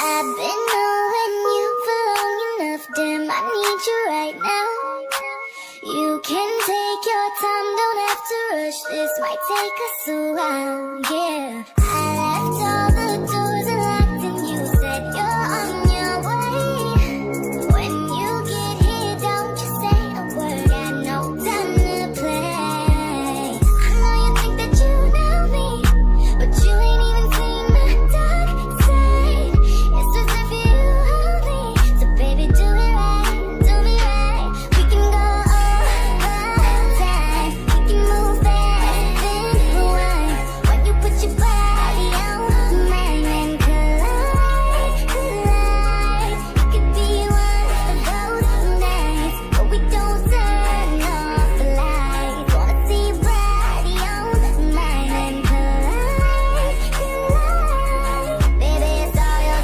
I've been knowing you for long enough, damn, I need you right now. You can take your time, don't have to rush, this might take us a while, yeah.